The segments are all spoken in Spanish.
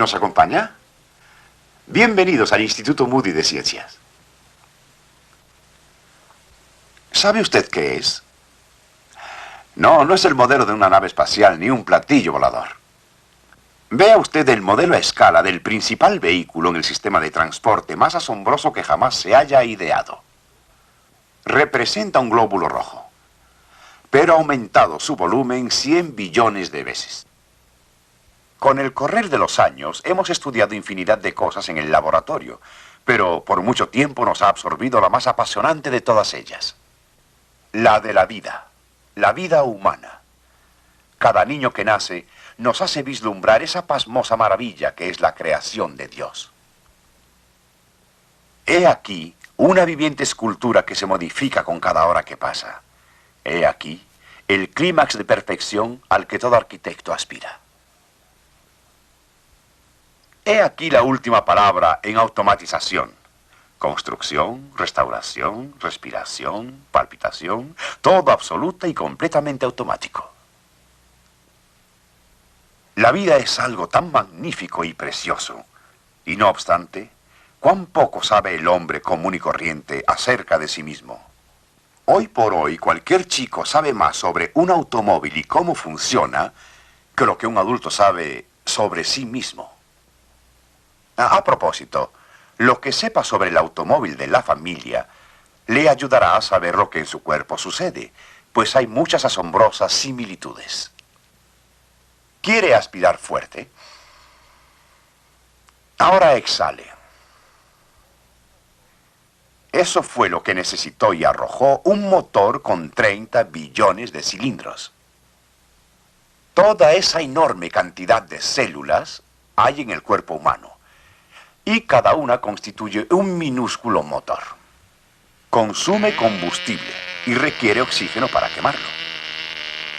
¿Nos acompaña? Bienvenidos al Instituto Moody de Ciencias. ¿Sabe usted qué es? No, no es el modelo de una nave espacial ni un platillo volador. Vea usted el modelo a escala del principal vehículo en el sistema de transporte más asombroso que jamás se haya ideado. Representa un glóbulo rojo, pero ha aumentado su volumen 100 billones de veces. Con el correr de los años hemos estudiado infinidad de cosas en el laboratorio, pero por mucho tiempo nos ha absorbido la más apasionante de todas ellas. La de la vida humana. Cada niño que nace nos hace vislumbrar esa pasmosa maravilla que es la creación de Dios. He aquí una viviente escultura que se modifica con cada hora que pasa. He aquí el clímax de perfección al que todo arquitecto aspira. He aquí la última palabra en automatización. Construcción, restauración, respiración, palpitación, todo absoluta y completamente automático. La vida es algo tan magnífico y precioso, y no obstante, cuán poco sabe el hombre común y corriente acerca de sí mismo. Hoy por hoy, cualquier chico sabe más sobre un automóvil y cómo funciona que lo que un adulto sabe sobre sí mismo. A propósito, lo que sepa sobre el automóvil de la familia le ayudará a saber lo que en su cuerpo sucede, pues hay muchas asombrosas similitudes. ¿Quiere aspirar fuerte? Ahora exhale. Eso fue lo que necesitó y arrojó un motor con 30 billones de cilindros. Toda esa enorme cantidad de células hay en el cuerpo humano, y cada una constituye un minúsculo motor. Consume combustible y requiere oxígeno para quemarlo.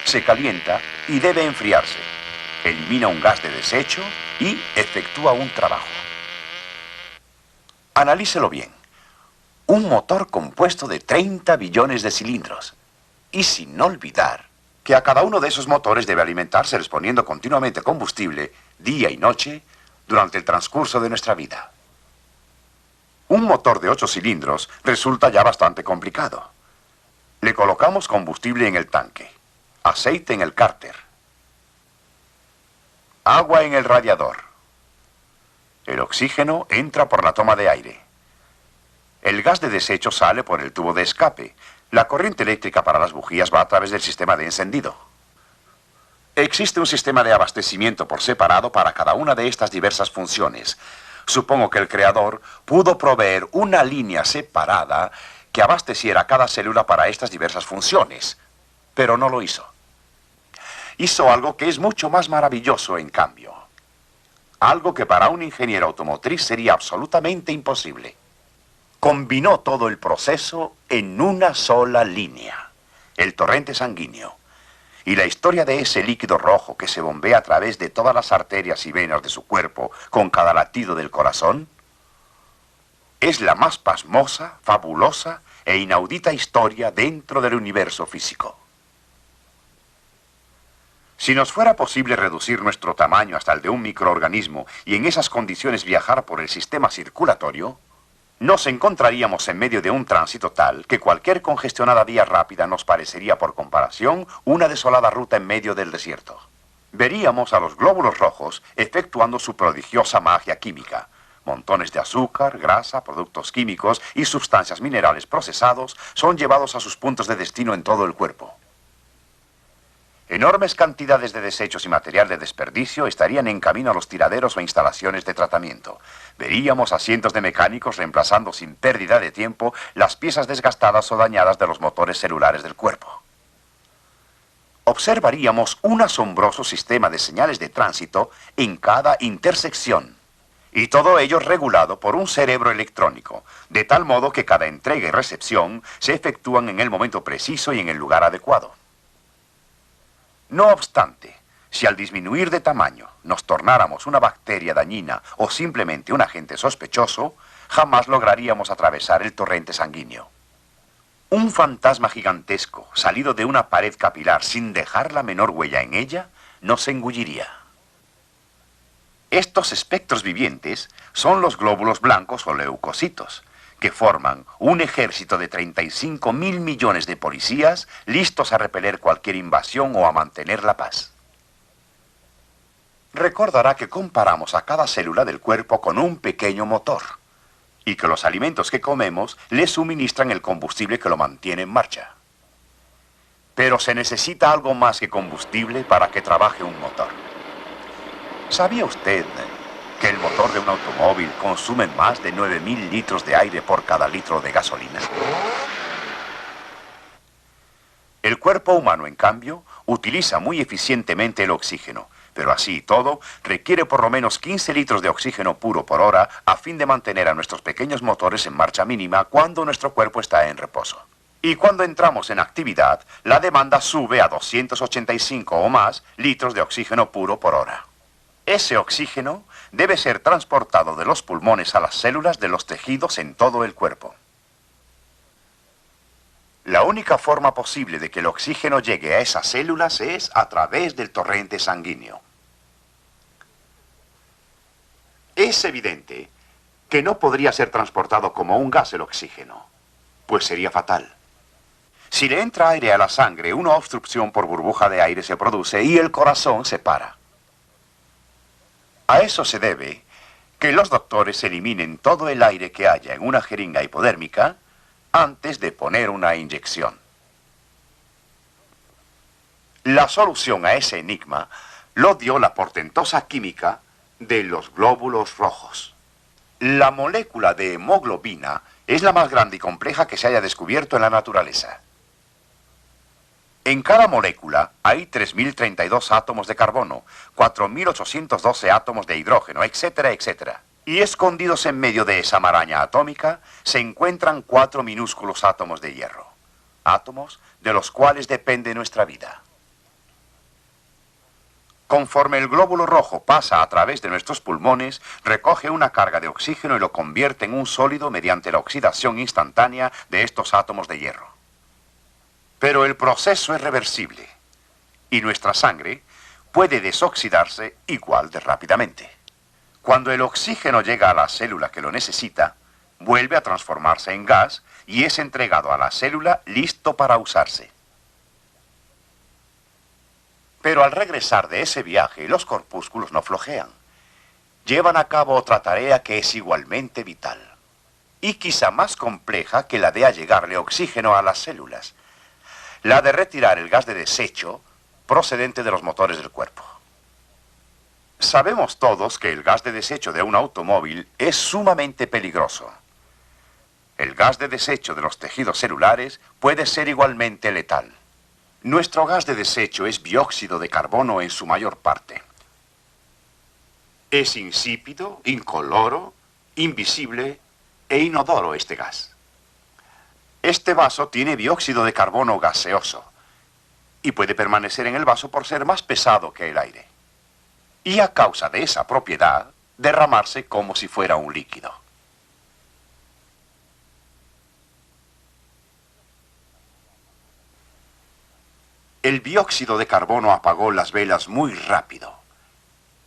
Se calienta y debe enfriarse. Elimina un gas de desecho y efectúa un trabajo. Analícelo bien. Un motor compuesto de 30 billones de cilindros. Y sin olvidar que a cada uno de esos motores debe alimentarse exponiendo continuamente combustible, día y noche, durante el transcurso de nuestra vida. Un motor de 8 cilindros resulta ya bastante complicado. Le colocamos combustible en el tanque, aceite en el cárter, agua en el radiador. El oxígeno entra por la toma de aire. El gas de desecho sale por el tubo de escape. La corriente eléctrica para las bujías va a través del sistema de encendido. Existe un sistema de abastecimiento por separado para cada una de estas diversas funciones. Supongo que el creador pudo proveer una línea separada que abasteciera cada célula para estas diversas funciones, pero no lo hizo. Hizo algo que es mucho más maravilloso, en cambio. Algo que para un ingeniero automotriz sería absolutamente imposible. Combinó todo el proceso en una sola línea, el torrente sanguíneo. Y la historia de ese líquido rojo que se bombea a través de todas las arterias y venas de su cuerpo con cada latido del corazón es la más pasmosa, fabulosa e inaudita historia dentro del universo físico. Si nos fuera posible reducir nuestro tamaño hasta el de un microorganismo y en esas condiciones viajar por el sistema circulatorio, nos encontraríamos en medio de un tránsito tal que cualquier congestionada vía rápida nos parecería por comparación una desolada ruta en medio del desierto. Veríamos a los glóbulos rojos efectuando su prodigiosa magia química. Montones de azúcar, grasa, productos químicos y sustancias minerales procesados son llevados a sus puntos de destino en todo el cuerpo. Enormes cantidades de desechos y material de desperdicio estarían en camino a los tiraderos o instalaciones de tratamiento. Veríamos a cientos de mecánicos reemplazando sin pérdida de tiempo las piezas desgastadas o dañadas de los motores celulares del cuerpo. Observaríamos un asombroso sistema de señales de tránsito en cada intersección. Y todo ello regulado por un cerebro electrónico, de tal modo que cada entrega y recepción se efectúan en el momento preciso y en el lugar adecuado. No obstante, si al disminuir de tamaño nos tornáramos una bacteria dañina o simplemente un agente sospechoso, jamás lograríamos atravesar el torrente sanguíneo. Un fantasma gigantesco, salido de una pared capilar sin dejar la menor huella en ella, nos engulliría. Estos espectros vivientes son los glóbulos blancos o leucocitos, que forman un ejército de 35.000 millones de policías listos a repeler cualquier invasión o a mantener la paz. Recordará que comparamos a cada célula del cuerpo con un pequeño motor y que los alimentos que comemos le suministran el combustible que lo mantiene en marcha. Pero se necesita algo más que combustible para que trabaje un motor. ¿Sabía usted que el motor de un automóvil consume más de 9.000 litros de aire por cada litro de gasolina? El cuerpo humano, en cambio, utiliza muy eficientemente el oxígeno, pero así y todo, requiere por lo menos 15 litros de oxígeno puro por hora a fin de mantener a nuestros pequeños motores en marcha mínima cuando nuestro cuerpo está en reposo. Y cuando entramos en actividad, la demanda sube a 285 o más litros de oxígeno puro por hora. Ese oxígeno debe ser transportado de los pulmones a las células de los tejidos en todo el cuerpo. La única forma posible de que el oxígeno llegue a esas células es a través del torrente sanguíneo. Es evidente que no podría ser transportado como un gas el oxígeno, pues sería fatal. Si le entra aire a la sangre, una obstrucción por burbuja de aire se produce y el corazón se para. A eso se debe que los doctores eliminen todo el aire que haya en una jeringa hipodérmica antes de poner una inyección. La solución a ese enigma lo dio la portentosa química de los glóbulos rojos. La molécula de hemoglobina es la más grande y compleja que se haya descubierto en la naturaleza. En cada molécula hay 3.032 átomos de carbono, 4.812 átomos de hidrógeno, etcétera, etcétera. Y escondidos en medio de esa maraña atómica se encuentran 4 minúsculos átomos de hierro. Átomos de los cuales depende nuestra vida. Conforme el glóbulo rojo pasa a través de nuestros pulmones, recoge una carga de oxígeno y lo convierte en un sólido mediante la oxidación instantánea de estos átomos de hierro. Pero el proceso es reversible y nuestra sangre puede desoxidarse igual de rápidamente. Cuando el oxígeno llega a la célula que lo necesita, vuelve a transformarse en gas y es entregado a la célula listo para usarse. Pero al regresar de ese viaje, los corpúsculos no flojean. Llevan a cabo otra tarea que es igualmente vital y quizá más compleja que la de allegarle oxígeno a las células. La de retirar el gas de desecho procedente de los motores del cuerpo. Sabemos todos que el gas de desecho de un automóvil es sumamente peligroso. El gas de desecho de los tejidos celulares puede ser igualmente letal. Nuestro gas de desecho es dióxido de carbono en su mayor parte. Es insípido, incoloro, invisible e inodoro este gas. Este vaso tiene dióxido de carbono gaseoso y puede permanecer en el vaso por ser más pesado que el aire. Y a causa de esa propiedad, derramarse como si fuera un líquido. El dióxido de carbono apagó las velas muy rápido.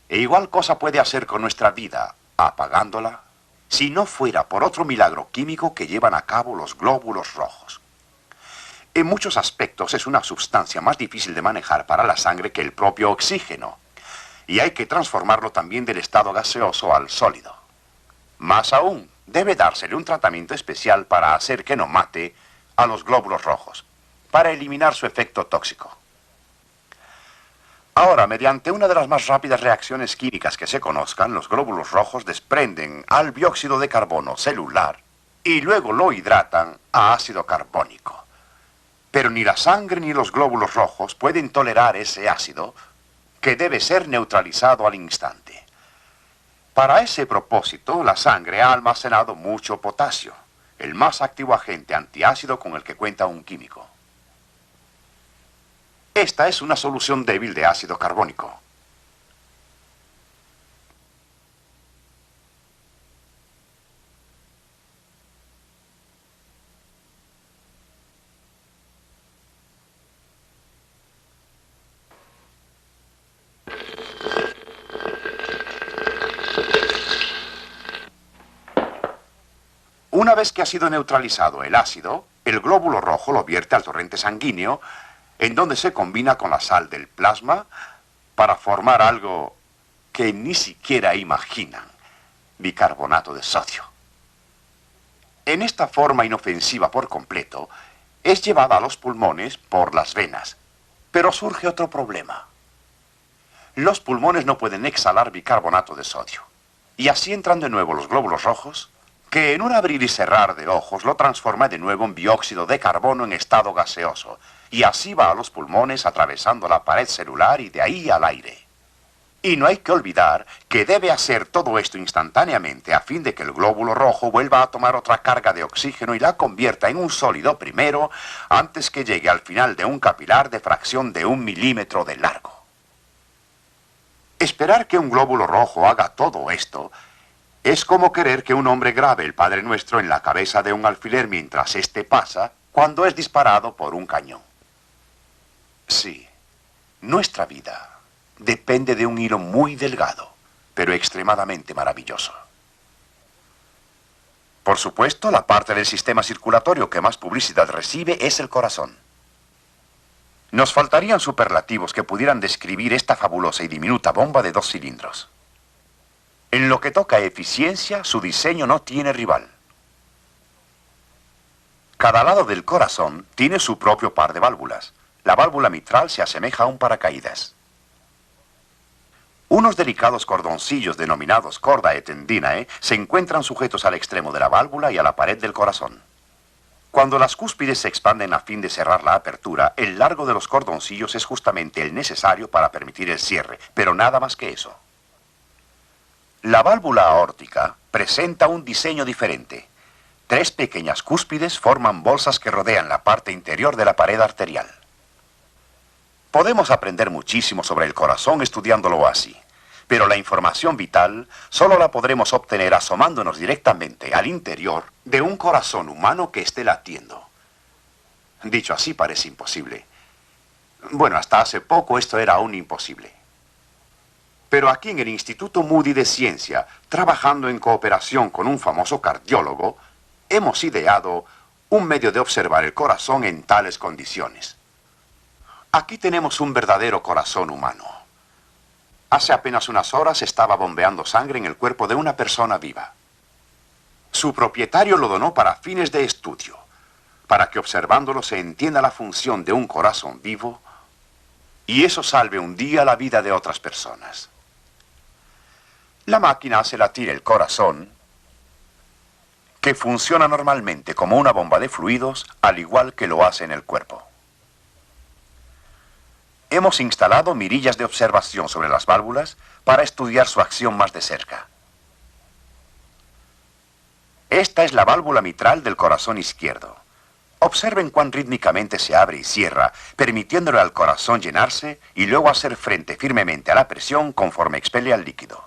E igual cosa puede hacer con nuestra vida, apagándola, si no fuera por otro milagro químico que llevan a cabo los glóbulos rojos. En muchos aspectos es una sustancia más difícil de manejar para la sangre que el propio oxígeno, y hay que transformarlo también del estado gaseoso al sólido. Más aún, debe dársele un tratamiento especial para hacer que no mate a los glóbulos rojos, para eliminar su efecto tóxico. Ahora, mediante una de las más rápidas reacciones químicas que se conozcan, los glóbulos rojos desprenden al dióxido de carbono celular y luego lo hidratan a ácido carbónico. Pero ni la sangre ni los glóbulos rojos pueden tolerar ese ácido que debe ser neutralizado al instante. Para ese propósito, la sangre ha almacenado mucho potasio, el más activo agente antiácido con el que cuenta un químico. Esta es una solución débil de ácido carbónico. Una vez que ha sido neutralizado el ácido, el glóbulo rojo lo vierte al torrente sanguíneo, en donde se combina con la sal del plasma para formar algo que ni siquiera imaginan: bicarbonato de sodio. En esta forma inofensiva por completo, es llevada a los pulmones por las venas. Pero surge otro problema. Los pulmones no pueden exhalar bicarbonato de sodio. Y así entran de nuevo los glóbulos rojos, que en un abrir y cerrar de ojos lo transforma de nuevo en dióxido de carbono en estado gaseoso. Y así va a los pulmones atravesando la pared celular y de ahí al aire. Y no hay que olvidar que debe hacer todo esto instantáneamente a fin de que el glóbulo rojo vuelva a tomar otra carga de oxígeno y la convierta en un sólido primero antes que llegue al final de un capilar de fracción de 1 milímetro de largo. Esperar que un glóbulo rojo haga todo esto es como querer que un hombre grabe el Padre Nuestro en la cabeza de un alfiler mientras éste pasa cuando es disparado por un cañón. Sí, nuestra vida depende de un hilo muy delgado, pero extremadamente maravilloso. Por supuesto, la parte del sistema circulatorio que más publicidad recibe es el corazón. Nos faltarían superlativos que pudieran describir esta fabulosa y diminuta bomba de 2 cilindros. En lo que toca a eficiencia, su diseño no tiene rival. Cada lado del corazón tiene su propio par de válvulas. La válvula mitral se asemeja a un paracaídas. Unos delicados cordoncillos denominados cordae tendinae se encuentran sujetos al extremo de la válvula y a la pared del corazón. Cuando las cúspides se expanden a fin de cerrar la apertura, el largo de los cordoncillos es justamente el necesario para permitir el cierre, pero nada más que eso. La válvula aórtica presenta un diseño diferente. 3 pequeñas cúspides forman bolsas que rodean la parte interior de la pared arterial. Podemos aprender muchísimo sobre el corazón estudiándolo así, pero la información vital solo la podremos obtener asomándonos directamente al interior de un corazón humano que esté latiendo. Dicho así, parece imposible. Bueno, hasta hace poco esto era aún imposible. Pero aquí en el Instituto Moody de Ciencia, trabajando en cooperación con un famoso cardiólogo, hemos ideado un medio de observar el corazón en tales condiciones. Aquí tenemos un verdadero corazón humano. Hace apenas unas horas estaba bombeando sangre en el cuerpo de una persona viva. Su propietario lo donó para fines de estudio, para que observándolo se entienda la función de un corazón vivo y eso salve un día la vida de otras personas. La máquina hace latir el corazón, que funciona normalmente como una bomba de fluidos, al igual que lo hace en el cuerpo. Hemos instalado mirillas de observación sobre las válvulas para estudiar su acción más de cerca. Esta es la válvula mitral del corazón izquierdo. Observen cuán rítmicamente se abre y cierra, permitiéndole al corazón llenarse y luego hacer frente firmemente a la presión conforme expele al líquido.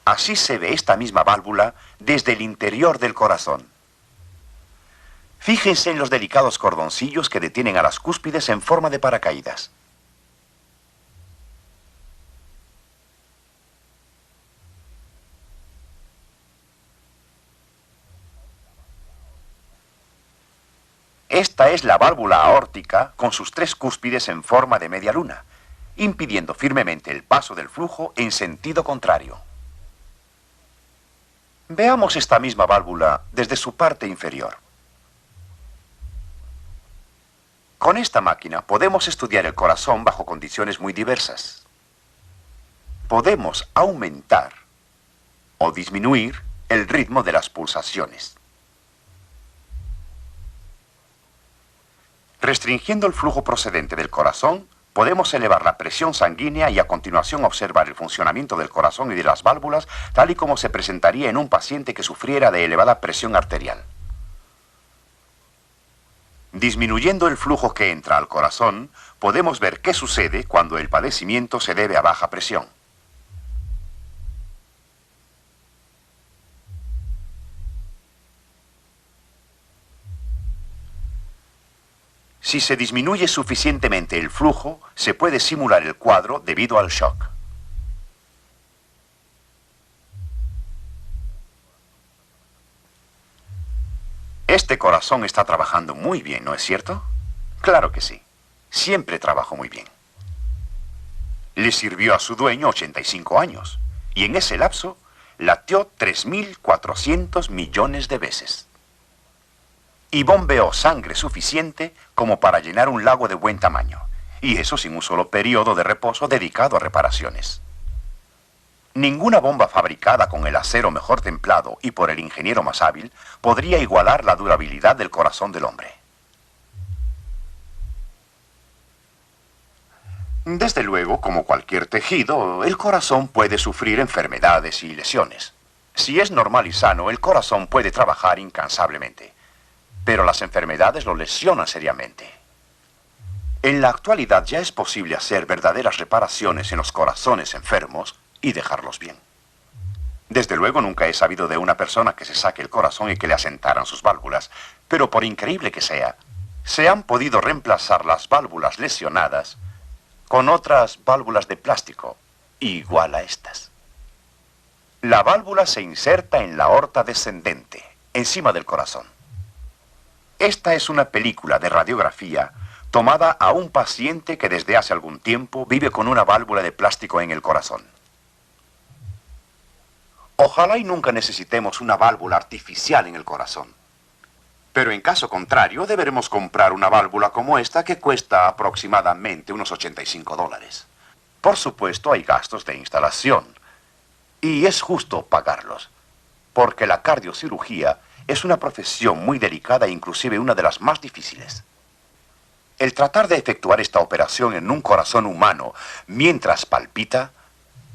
Así se ve esta misma válvula desde el interior del corazón. Fíjense en los delicados cordoncillos que detienen a las cúspides en forma de paracaídas. Esta es la válvula aórtica con sus 3 cúspides en forma de media luna, impidiendo firmemente el paso del flujo en sentido contrario. Veamos esta misma válvula desde su parte inferior. Con esta máquina podemos estudiar el corazón bajo condiciones muy diversas. Podemos aumentar o disminuir el ritmo de las pulsaciones. Restringiendo el flujo procedente del corazón, podemos elevar la presión sanguínea y a continuación observar el funcionamiento del corazón y de las válvulas tal y como se presentaría en un paciente que sufriera de elevada presión arterial. Disminuyendo el flujo que entra al corazón, podemos ver qué sucede cuando el padecimiento se debe a baja presión. Si se disminuye suficientemente el flujo, se puede simular el cuadro debido al shock. Este corazón está trabajando muy bien, ¿no es cierto? Claro que sí. Siempre trabajó muy bien. Le sirvió a su dueño 85 años, y en ese lapso latió 3.400 millones de veces. Y bombeó sangre suficiente como para llenar un lago de buen tamaño, y eso sin un solo periodo de reposo dedicado a reparaciones. Ninguna bomba fabricada con el acero mejor templado y por el ingeniero más hábil podría igualar la durabilidad del corazón del hombre. Desde luego, como cualquier tejido, el corazón puede sufrir enfermedades y lesiones. Si es normal y sano, el corazón puede trabajar incansablemente, pero las enfermedades lo lesionan seriamente. En la actualidad ya es posible hacer verdaderas reparaciones en los corazones enfermos y dejarlos bien. Desde luego nunca he sabido de una persona que se saque el corazón y que le asentaran sus válvulas, pero por increíble que sea, se han podido reemplazar las válvulas lesionadas con otras válvulas de plástico, igual a estas. La válvula se inserta en la aorta descendente, encima del corazón. Esta es una película de radiografía tomada a un paciente que desde hace algún tiempo vive con una válvula de plástico en el corazón. Ojalá y nunca necesitemos una válvula artificial en el corazón. Pero en caso contrario, deberemos comprar una válvula como esta que cuesta aproximadamente unos $85. Por supuesto, hay gastos de instalación. Y es justo pagarlos, porque la cardiocirugía es una profesión muy delicada e inclusive una de las más difíciles. El tratar de efectuar esta operación en un corazón humano mientras palpita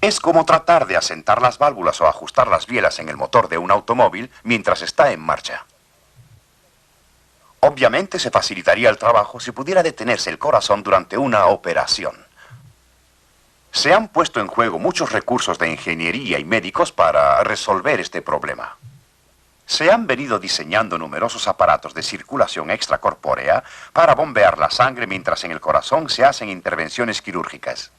es como tratar de asentar las válvulas o ajustar las bielas en el motor de un automóvil mientras está en marcha. Obviamente se facilitaría el trabajo si pudiera detenerse el corazón durante una operación. Se han puesto en juego muchos recursos de ingeniería y médicos para resolver este problema. Se han venido diseñando numerosos aparatos de circulación extracorpórea para bombear la sangre mientras en el corazón se hacen intervenciones quirúrgicas.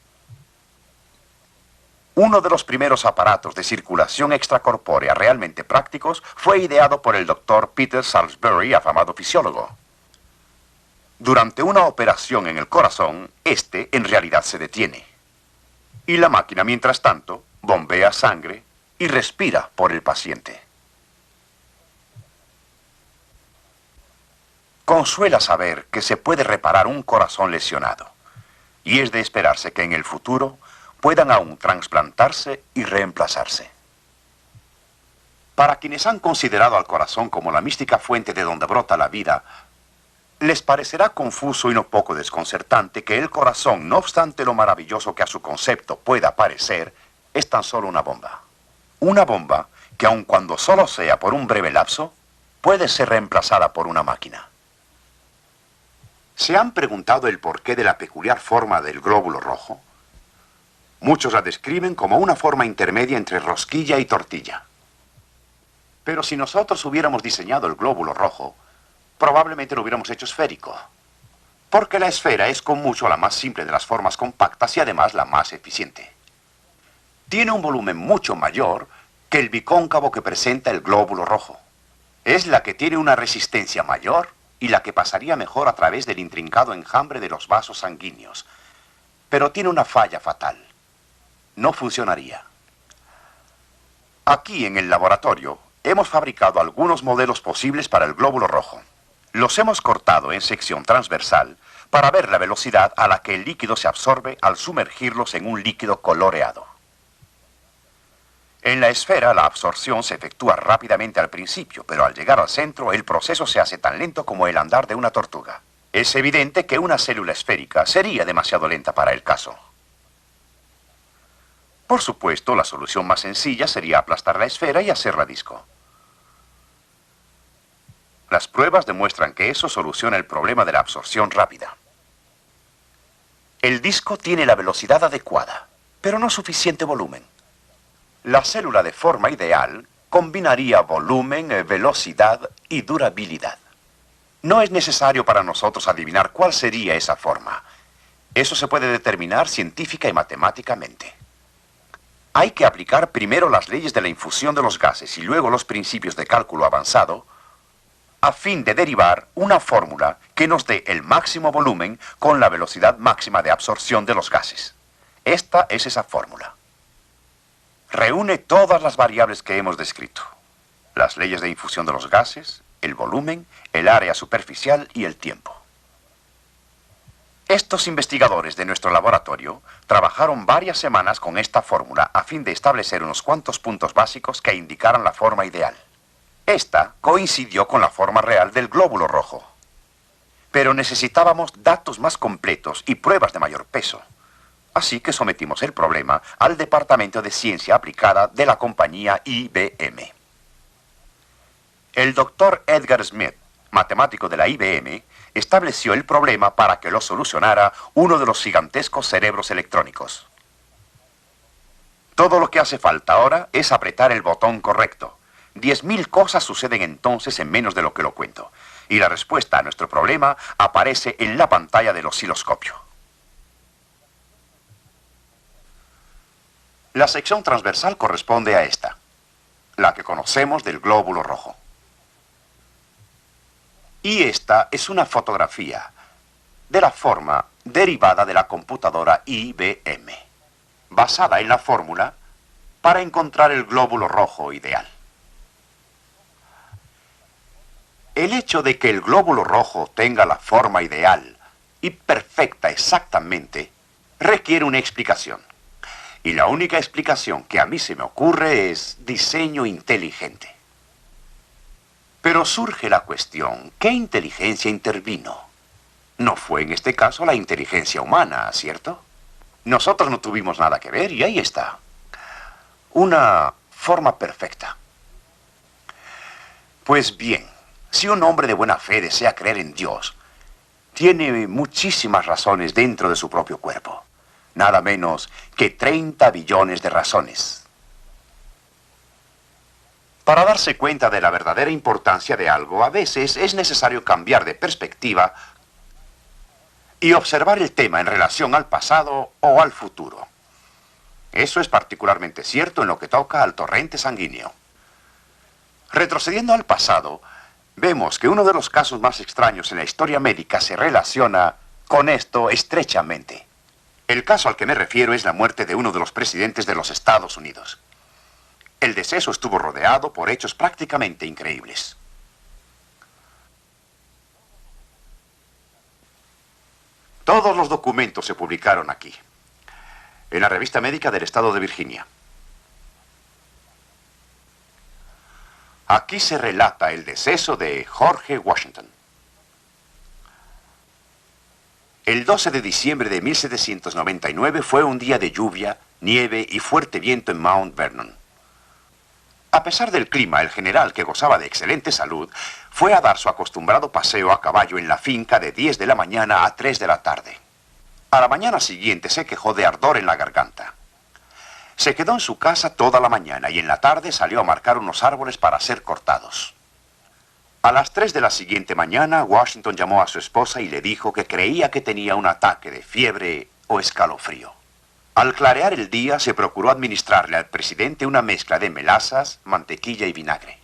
Uno de los primeros aparatos de circulación extracorpórea realmente prácticos fue ideado por el doctor Peter Salisbury, afamado fisiólogo. Durante una operación en el corazón, este en realidad se detiene. Y la máquina, mientras tanto, bombea sangre y respira por el paciente. Consuela saber que se puede reparar un corazón lesionado, y es de esperarse que en el futuro puedan aún trasplantarse y reemplazarse. Para quienes han considerado al corazón como la mística fuente de donde brota la vida, les parecerá confuso y no poco desconcertante que el corazón, no obstante lo maravilloso que a su concepto pueda parecer, es tan solo una bomba. Una bomba que aun cuando solo sea por un breve lapso, puede ser reemplazada por una máquina. ¿Se han preguntado el porqué de la peculiar forma del glóbulo rojo? Muchos la describen como una forma intermedia entre rosquilla y tortilla. Pero si nosotros hubiéramos diseñado el glóbulo rojo, probablemente lo hubiéramos hecho esférico. Porque la esfera es con mucho la más simple de las formas compactas y además la más eficiente. Tiene un volumen mucho mayor que el bicóncavo que presenta el glóbulo rojo. Es la que tiene una resistencia mayor y la que pasaría mejor a través del intrincado enjambre de los vasos sanguíneos. Pero tiene una falla fatal. No funcionaría. Aquí en el laboratorio hemos fabricado algunos modelos posibles para el glóbulo rojo. Los hemos cortado en sección transversal para ver la velocidad a la que el líquido se absorbe al sumergirlos en un líquido coloreado. En la esfera la absorción se efectúa rápidamente al principio, pero al llegar al centro el proceso se hace tan lento como el andar de una tortuga. Es evidente que una célula esférica sería demasiado lenta para el caso. Por supuesto, la solución más sencilla sería aplastar la esfera y hacerla disco. Las pruebas demuestran que eso soluciona el problema de la absorción rápida. El disco tiene la velocidad adecuada, pero no suficiente volumen. La célula de forma ideal combinaría volumen, velocidad y durabilidad. No es necesario para nosotros adivinar cuál sería esa forma. Eso se puede determinar científica y matemáticamente. Hay que aplicar primero las leyes de la infusión de los gases y luego los principios de cálculo avanzado a fin de derivar una fórmula que nos dé el máximo volumen con la velocidad máxima de absorción de los gases. Esta es esa fórmula. Reúne todas las variables que hemos descrito: las leyes de infusión de los gases, el volumen, el área superficial y el tiempo. Estos investigadores de nuestro laboratorio trabajaron varias semanas con esta fórmula a fin de establecer unos cuantos puntos básicos que indicaran la forma ideal. Esta coincidió con la forma real del glóbulo rojo. Pero necesitábamos datos más completos y pruebas de mayor peso. Así que sometimos el problema al Departamento de Ciencia Aplicada de la compañía IBM. El doctor Edgar Smith, matemático de la IBM, estableció el problema para que lo solucionara uno de los gigantescos cerebros electrónicos. Todo lo que hace falta ahora es apretar el botón correcto. 10.000 cosas suceden entonces en menos de lo que lo cuento. Y la respuesta a nuestro problema aparece en la pantalla del osciloscopio. La sección transversal corresponde a esta, la que conocemos del glóbulo rojo. Y esta es una fotografía de la forma derivada de la computadora IBM, basada en la fórmula para encontrar el glóbulo rojo ideal. El hecho de que el glóbulo rojo tenga la forma ideal y perfecta exactamente requiere una explicación. Y la única explicación que a mí se me ocurre es diseño inteligente. Pero surge la cuestión, ¿qué inteligencia intervino? No fue en este caso la inteligencia humana, ¿cierto? Nosotros no tuvimos nada que ver y ahí está. Una forma perfecta. Pues bien, si un hombre de buena fe desea creer en Dios, tiene muchísimas razones dentro de su propio cuerpo. Nada menos que 30 billones de razones. Para darse cuenta de la verdadera importancia de algo, a veces es necesario cambiar de perspectiva y observar el tema en relación al pasado o al futuro. Eso es particularmente cierto en lo que toca al torrente sanguíneo. Retrocediendo al pasado, vemos que uno de los casos más extraños en la historia médica se relaciona con esto estrechamente. El caso al que me refiero es la muerte de uno de los presidentes de los Estados Unidos. El deceso estuvo rodeado por hechos prácticamente increíbles. Todos los documentos se publicaron aquí, en la revista médica del estado de Virginia. Aquí se relata el deceso de George Washington. El 12 de diciembre de 1799 fue un día de lluvia, nieve y fuerte viento en Mount Vernon. A pesar del clima, el general, que gozaba de excelente salud, fue a dar su acostumbrado paseo a caballo en la finca de 10 de la mañana a 3 de la tarde. A la mañana siguiente se quejó de ardor en la garganta. Se quedó en su casa toda la mañana y en la tarde salió a marcar unos árboles para ser cortados. A las 3 de la siguiente mañana, Washington llamó a su esposa y le dijo que creía que tenía un ataque de fiebre o escalofrío. Al clarear el día, se procuró administrarle al presidente una mezcla de melazas, mantequilla y vinagre.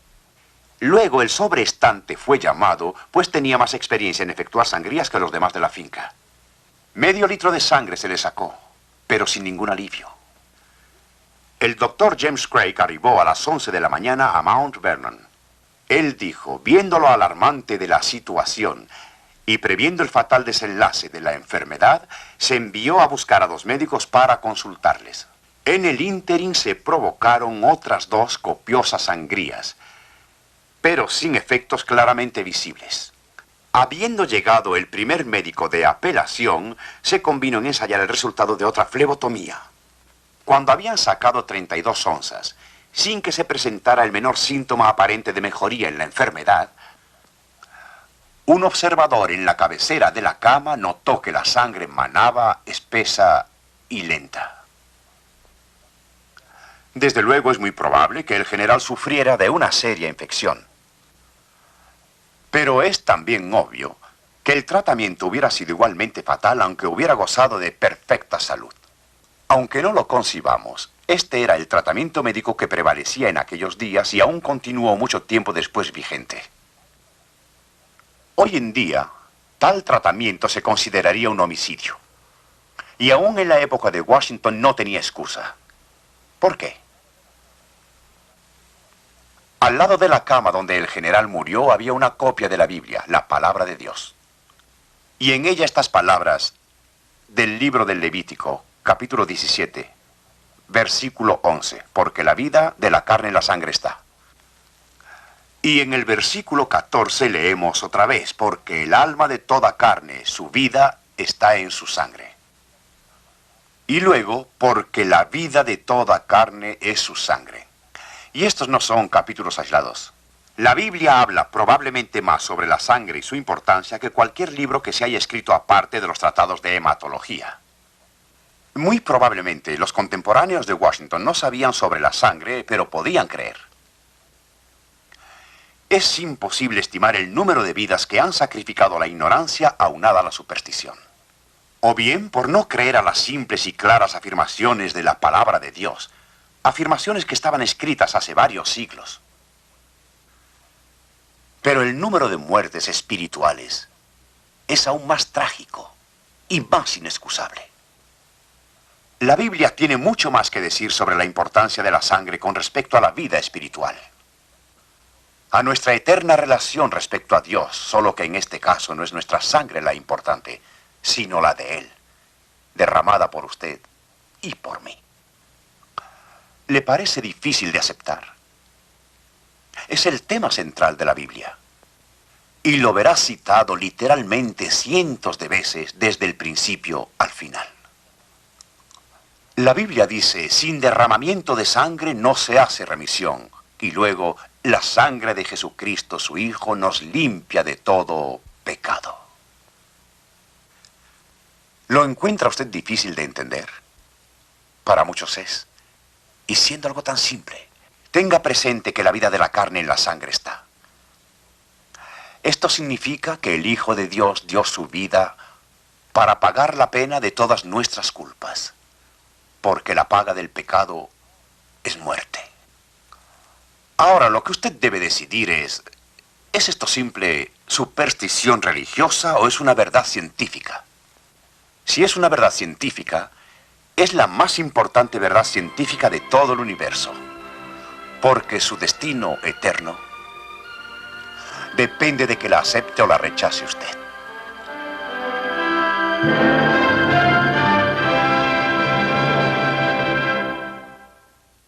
Luego el sobreestante fue llamado, pues tenía más experiencia en efectuar sangrías que los demás de la finca. Medio litro de sangre se le sacó, pero sin ningún alivio. El doctor James Craig arribó a las 11 de la mañana a Mount Vernon. Él dijo, viendo lo alarmante de la situación y previendo el fatal desenlace de la enfermedad, se envió a buscar a 2 médicos para consultarles. En el ínterin se provocaron otras 2 copiosas sangrías, pero sin efectos claramente visibles. Habiendo llegado el primer médico de apelación, se convino en ensayar el resultado de otra flebotomía. Cuando habían sacado 32 onzas, sin que se presentara el menor síntoma aparente de mejoría en la enfermedad, un observador en la cabecera de la cama notó que la sangre manaba espesa y lenta. Desde luego es muy probable que el general sufriera de una seria infección. Pero es también obvio que el tratamiento hubiera sido igualmente fatal aunque hubiera gozado de perfecta salud. Aunque no lo concibamos, este era el tratamiento médico que prevalecía en aquellos días y aún continuó mucho tiempo después vigente. Hoy en día, tal tratamiento se consideraría un homicidio. Y aún en la época de Washington no tenía excusa. ¿Por qué? Al lado de la cama donde el general murió había una copia de la Biblia, la palabra de Dios. Y en ella estas palabras del libro del Levítico, capítulo 17, versículo 11, porque la vida de la carne en la sangre está. Y en el versículo 14 leemos otra vez, porque el alma de toda carne, su vida, está en su sangre. Y luego, porque la vida de toda carne es su sangre. Y estos no son capítulos aislados. La Biblia habla probablemente más sobre la sangre y su importancia que cualquier libro que se haya escrito aparte de los tratados de hematología. Muy probablemente los contemporáneos de Washington no sabían sobre la sangre, pero podían creer. Es imposible estimar el número de vidas que han sacrificado la ignorancia aunada a la superstición. O bien por no creer a las simples y claras afirmaciones de la palabra de Dios, afirmaciones que estaban escritas hace varios siglos. Pero el número de muertes espirituales es aún más trágico y más inexcusable. La Biblia tiene mucho más que decir sobre la importancia de la sangre con respecto a la vida espiritual, a nuestra eterna relación respecto a Dios, solo que en este caso no es nuestra sangre la importante, sino la de Él, derramada por usted y por mí. ¿Le parece difícil de aceptar? Es el tema central de la Biblia. Y lo verás citado literalmente cientos de veces desde el principio al final. La Biblia dice, sin derramamiento de sangre no se hace remisión. Y luego, la sangre de Jesucristo, su Hijo, nos limpia de todo pecado. ¿Lo encuentra usted difícil de entender? Para muchos es. Y siendo algo tan simple, tenga presente que la vida de la carne en la sangre está. Esto significa que el Hijo de Dios dio su vida para pagar la pena de todas nuestras culpas, porque la paga del pecado es muerte. Ahora, lo que usted debe decidir ¿es esto simple superstición religiosa o es una verdad científica? Si es una verdad científica, es la más importante verdad científica de todo el universo, porque su destino eterno depende de que la acepte o la rechace usted.